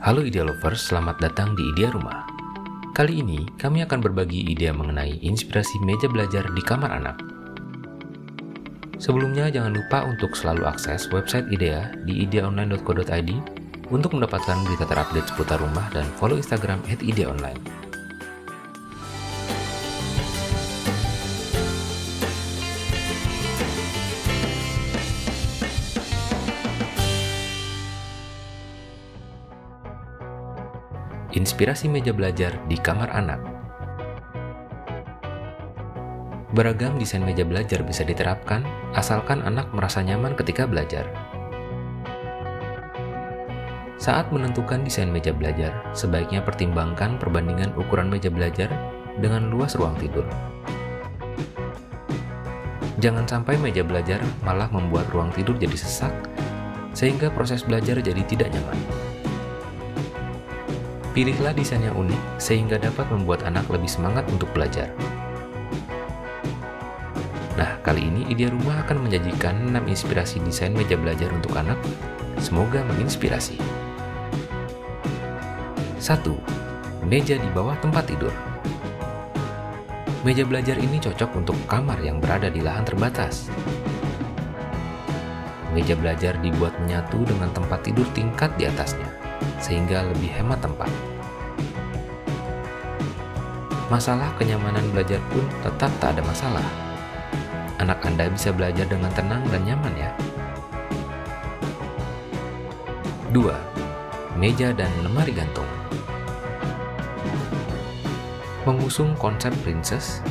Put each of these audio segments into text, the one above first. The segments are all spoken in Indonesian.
Halo Idea Lovers, selamat datang di Idea Rumah. Kali ini, kami akan berbagi ide mengenai inspirasi meja belajar di kamar anak. Sebelumnya, jangan lupa untuk selalu akses website Idea di ideaonline.co.id untuk mendapatkan berita terupdate seputar rumah dan follow Instagram @ideaonline. Inspirasi meja belajar di kamar anak. Beragam desain meja belajar bisa diterapkan asalkan anak merasa nyaman ketika belajar. Saat menentukan desain meja belajar, sebaiknya pertimbangkan perbandingan ukuran meja belajar dengan luas ruang tidur. Jangan sampai meja belajar malah membuat ruang tidur jadi sesak, sehingga proses belajar jadi tidak nyaman. Pilihlah desain yang unik sehingga dapat membuat anak lebih semangat untuk belajar. Nah, kali ini Idea Rumah akan menyajikan 6 inspirasi desain meja belajar untuk anak. Semoga menginspirasi. 1. Meja di bawah tempat tidur. Meja belajar ini cocok untuk kamar yang berada di lahan terbatas. Meja belajar dibuat menyatu dengan tempat tidur tingkat di atasnya, sehingga lebih hemat tempat. Masalah kenyamanan belajar pun tetap tak ada masalah. Anak Anda bisa belajar dengan tenang dan nyaman ya. 2. Meja dan lemari gantung. Mengusung konsep princess,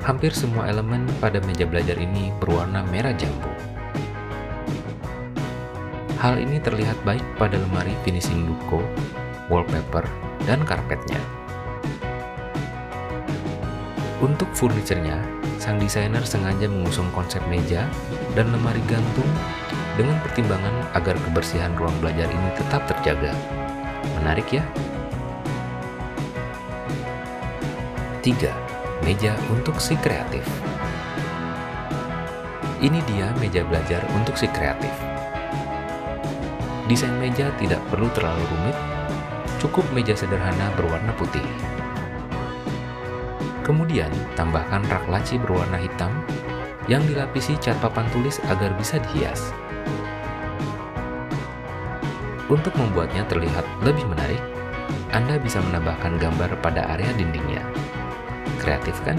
hampir semua elemen pada meja belajar ini berwarna merah jambu. Hal ini terlihat baik pada lemari finishing duko, wallpaper, dan karpetnya. Untuk furniturnya, sang desainer sengaja mengusung konsep meja dan lemari gantung dengan pertimbangan agar kebersihan ruang belajar ini tetap terjaga. Menarik ya? 3. Meja untuk si kreatif. Ini dia meja belajar untuk si kreatif. Desain meja tidak perlu terlalu rumit, cukup meja sederhana berwarna putih. Kemudian, tambahkan rak laci berwarna hitam yang dilapisi cat papan tulis agar bisa dihias. Untuk membuatnya terlihat lebih menarik, Anda bisa menambahkan gambar pada area dindingnya. Kreatif kan?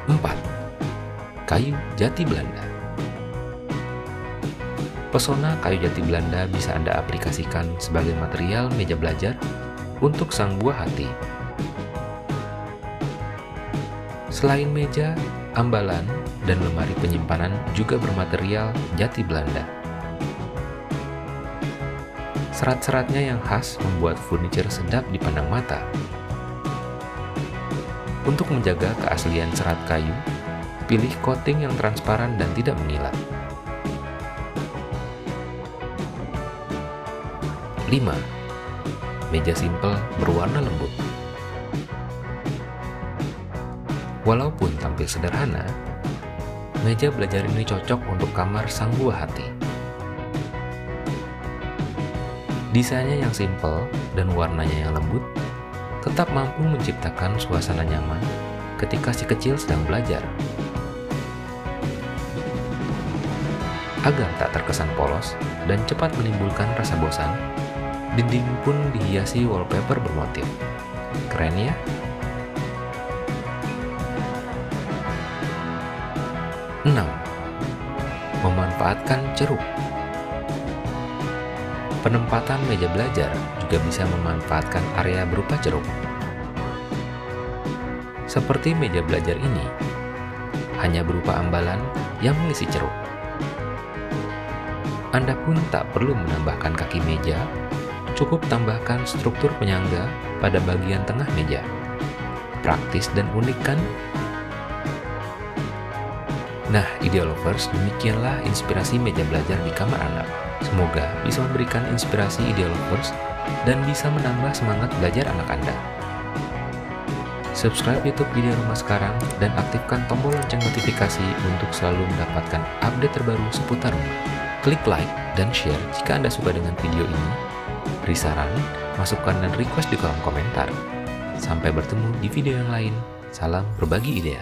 4. Kayu jati Belanda. Pesona kayu jati Belanda bisa Anda aplikasikan sebagai material meja belajar untuk sang buah hati. Selain meja, ambalan, dan lemari penyimpanan juga bermaterial jati Belanda. Serat-seratnya yang khas membuat furniture sedap dipandang mata. Untuk menjaga keaslian serat kayu, pilih coating yang transparan dan tidak mengilat. 5. Meja simpel berwarna lembut. Walaupun tampil sederhana, meja belajar ini cocok untuk kamar sang buah hati. Desainnya yang simpel dan warnanya yang lembut tetap mampu menciptakan suasana nyaman ketika si kecil sedang belajar. Agar tak terkesan polos dan cepat menimbulkan rasa bosan, dinding pun dihiasi wallpaper bermotif. Keren ya? Enam. Memanfaatkan ceruk. Penempatan meja belajar juga bisa memanfaatkan area berupa ceruk. Seperti meja belajar ini, hanya berupa ambalan yang mengisi ceruk. Anda pun tak perlu menambahkan kaki meja, cukup tambahkan struktur penyangga pada bagian tengah meja. Praktis dan unik kan? Nah, Idea Lovers, demikianlah inspirasi meja belajar di kamar anak. Semoga bisa memberikan inspirasi Idea Lovers dan bisa menambah semangat belajar anak Anda. Subscribe YouTube Idea Rumah sekarang dan aktifkan tombol lonceng notifikasi untuk selalu mendapatkan update terbaru seputar rumah. Klik like dan share jika Anda suka dengan video ini. Beri saran, masukan, dan request di kolom komentar. Sampai bertemu di video yang lain. Salam berbagi ide.